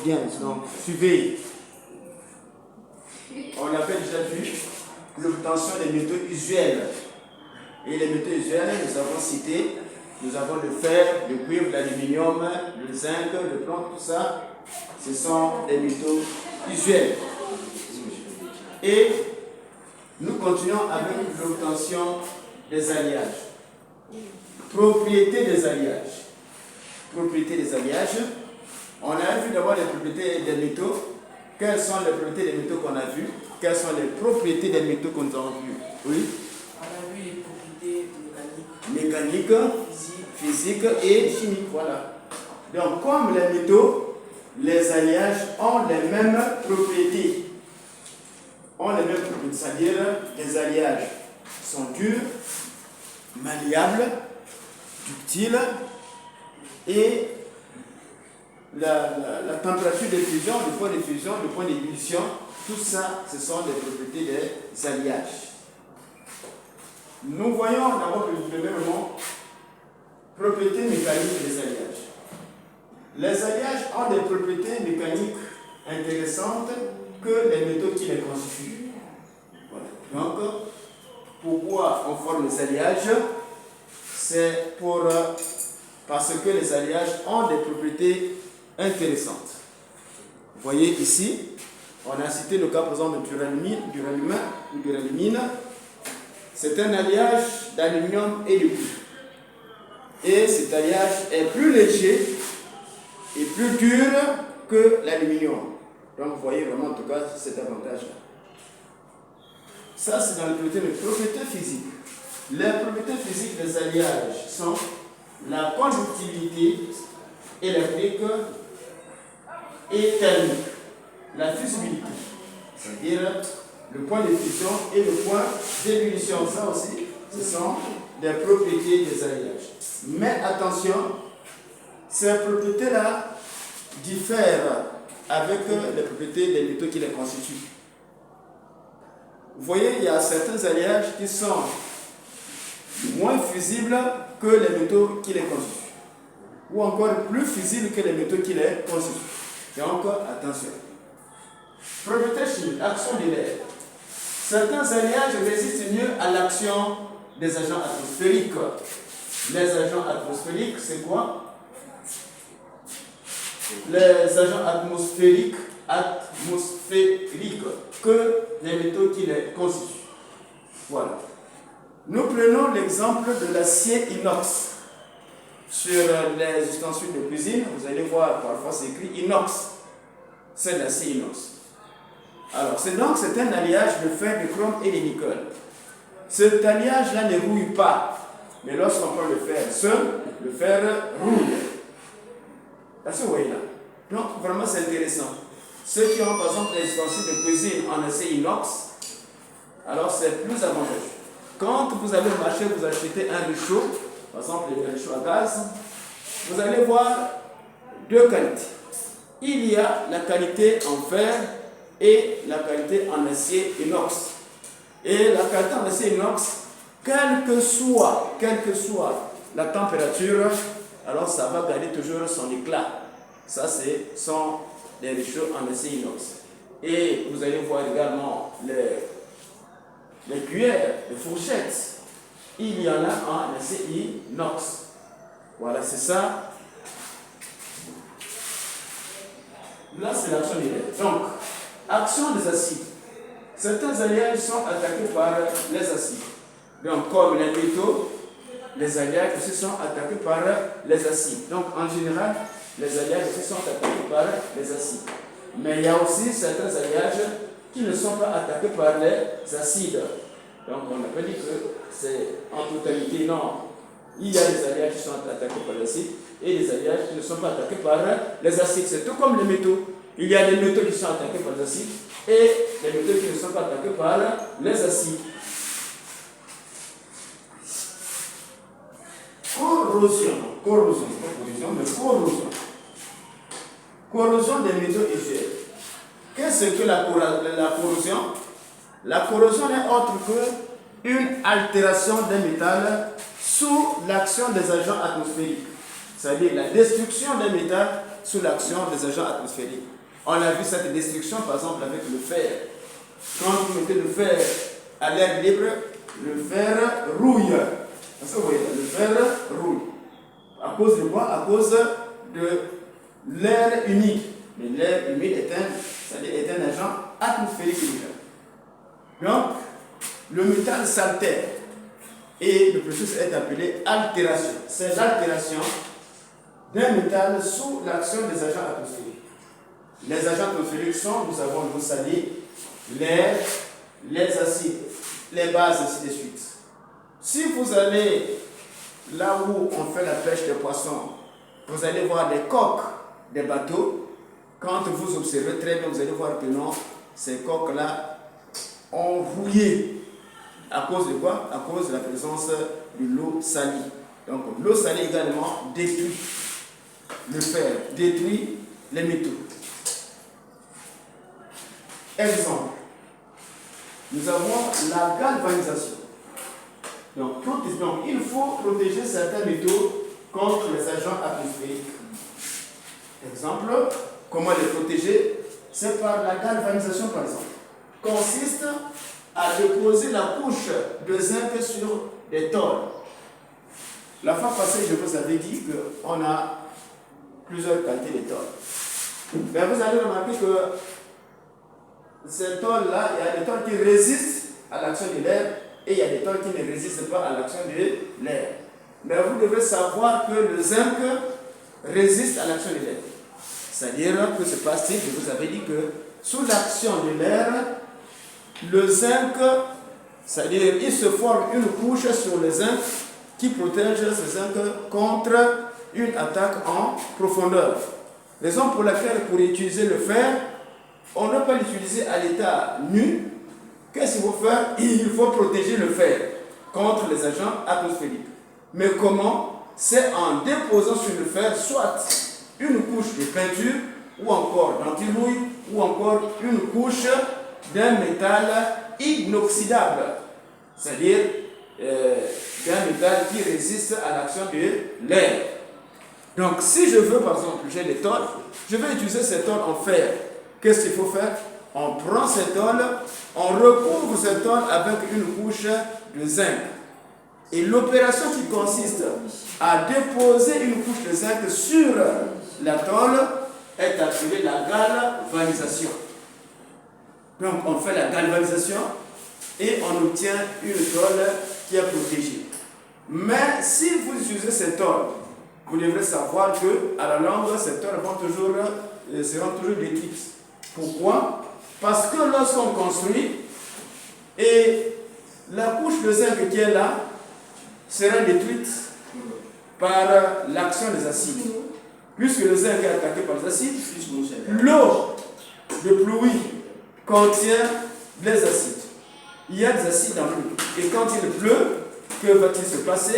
Bien, donc suivez. On avait déjà vu l'obtention des métaux usuels. Et les métaux usuels, nous avons cité, nous avons le fer, le cuivre, l'aluminium, le zinc, le plomb, tout ça, ce sont des métaux usuels. Et nous continuons avec l'obtention des alliages. Propriété des alliages. Propriété des alliages. On a vu d'abord les propriétés des métaux. Quelles sont les propriétés des métaux qu'on a vues? Quelles sont les propriétés des métaux qu'on a vues? Oui. On a vu les propriétés mécaniques, physiques et chimiques. Voilà. Donc, comme les métaux, les alliages ont les mêmes propriétés. C'est-à-dire les alliages sont durs, malléables, ductiles et la température de fusion, le point de fusion, le point d'ébullition, tout ça, ce sont les propriétés des alliages. Nous voyons d'abord premièrement propriétés mécaniques des alliages. Les alliages ont des propriétés mécaniques intéressantes que les métaux qui les constituent. Voilà. Donc, pourquoi on forme les alliages? C'est parce que les alliages ont des propriétés intéressantes. Vous voyez ici, on a cité le cas par exemple du duralumin. C'est un alliage d'aluminium et de cuivre. Et cet alliage est plus léger et plus dur que l'aluminium. Donc vous voyez vraiment en tout cas cet avantage-là. Ça c'est dans les propriétés physiques. Les propriétés physiques des alliages sont la conductibilité électrique et thermique, la fusibilité, c'est-à-dire le point de fusion et le point d'ébullition. Ça aussi, ce sont des propriétés des alliages. Mais attention, ces propriétés-là diffèrent avec les propriétés des métaux qui les constituent. Vous voyez, il y a certains alliages qui sont moins fusibles que les métaux qui les constituent, ou encore plus fusibles que les métaux qui les constituent. Donc, attention. Propriété chimique, action de l'air. Certains alliages résistent mieux à l'action des agents atmosphériques. Les agents atmosphériques, c'est quoi? Les agents atmosphériques que les métaux qui les constituent. Voilà. Nous prenons l'exemple de l'acier inox. Sur les ustensiles de cuisine, vous allez voir parfois c'est écrit inox. C'est l'acier inox. Alors, c'est un alliage de fer, de chrome et de nickel. Cet alliage-là ne rouille pas. Mais lorsqu'on prend le fer seul, le fer rouille. Est-ce que vous voyez là? Donc, vraiment, c'est intéressant. Ceux qui ont, par exemple, des ustensiles de cuisine en acier inox, alors c'est plus avantageux. Quand vous allez au marché, vous achetez un réchaud, par exemple les réchauds à gaz, vous allez voir deux qualités. Il y a la qualité en fer et la qualité en acier inox. Et la qualité en acier inox, quelle que soit la température, alors ça va garder toujours son éclat. Ça, sont des réchauds en acier inox. Et vous allez voir également les cuillères, les fourchettes. Il y en a en acier inox. Voilà, c'est ça. Là, c'est l'action des l'air. Donc, action des acides. Certains alliages sont attaqués par les acides. Donc, comme les métaux, les alliages aussi sont attaqués par les acides. Donc, en général, les alliages aussi sont attaqués par les acides. Mais il y a aussi certains alliages qui ne sont pas attaqués par les acides. Donc, on n'a pas dit que c'est en totalité, non. Il y a des alliages qui sont attaqués par les acides et des alliages qui ne sont pas attaqués par les acides. C'est tout comme les métaux. Il y a des métaux qui sont attaqués par les acides et des métaux qui ne sont pas attaqués par les acides. Corrosion des métaux usuels. Qu'est-ce que la corrosion? La corrosion n'est autre qu'une altération d'un métal sous l'action des agents atmosphériques. C'est-à-dire la destruction d'un métal sous l'action des agents atmosphériques. On a vu cette destruction par exemple avec le fer. Quand vous mettez le fer à l'air libre, le fer rouille. Parce que vous voyez, le fer rouille. À cause de quoi? À cause de l'air humide. Mais l'air humide est un agent atmosphérique déjà. Donc, le métal s'altère. Et le processus est appelé altération. C'est l'altération d'un métal sous l'action des agents atmosphériques. Les agents atmosphériques sont, nous avons l'eau salée, l'air, les acides, les bases, ainsi de suite. Si vous allez là où on fait la pêche des poissons, vous allez voir des coques des bateaux. Quand vous observez très bien, vous allez voir que non, ces coques-là ont rouillé. À cause de quoi? À cause de la présence de l'eau salée. Donc l'eau salée également détruit le fer, détruit les métaux. Exemple, nous avons la galvanisation. Donc il faut protéger certains métaux contre les agents atmosphériques. Exemple, comment les protéger? C'est par la galvanisation par exemple. Consiste à déposer la couche de zinc sur des tôles. La fois passée, je vous avais dit qu'on a plusieurs qualités de tôles. Mais vous allez remarquer que ces tôles-là, il y a des tôles qui résistent à l'action de l'air et il y a des tôles qui ne résistent pas à l'action de l'air. Mais vous devez savoir que le zinc résiste à l'action de l'air. C'est-à-dire que se passe-t-il? Je vous avais dit que sous l'action de l'air, le zinc, c'est-à-dire il se forme une couche sur le zinc qui protège ce zinc contre une attaque en profondeur. Raison pour laquelle pour utiliser le fer, on ne peut pas l'utiliser à l'état nu. Qu'est-ce qu'il faut faire? Il faut protéger le fer contre les agents atmosphériques. Mais comment? C'est en déposant sur le fer soit une couche de peinture ou encore d'antirouille ou encore une couche d'un métal inoxydable, c'est-à-dire d'un métal qui résiste à l'action de l'air. Donc si je veux par exemple, j'ai des tôles, je vais utiliser ces tôles en fer. Qu'est-ce qu'il faut faire? On prend ces tôles, on recouvre ces tôles avec une couche de zinc. Et l'opération qui consiste à déposer une couche de zinc sur la tôle est appelée la galvanisation. Donc on fait la galvanisation et on obtient une tôle qui est protégée. Mais si vous utilisez ces tôles, vous devrez savoir que à la longue, ces tôles seront toujours détruites. Pourquoi? Parce que lorsqu'on construit, et la couche de zinc qui est là sera détruite par l'action des acides. Puisque le zinc est attaqué par les acides, l'eau de pluie contient des acides. Il y a des acides dans l'eau. Et quand il pleut, que va-t-il se passer?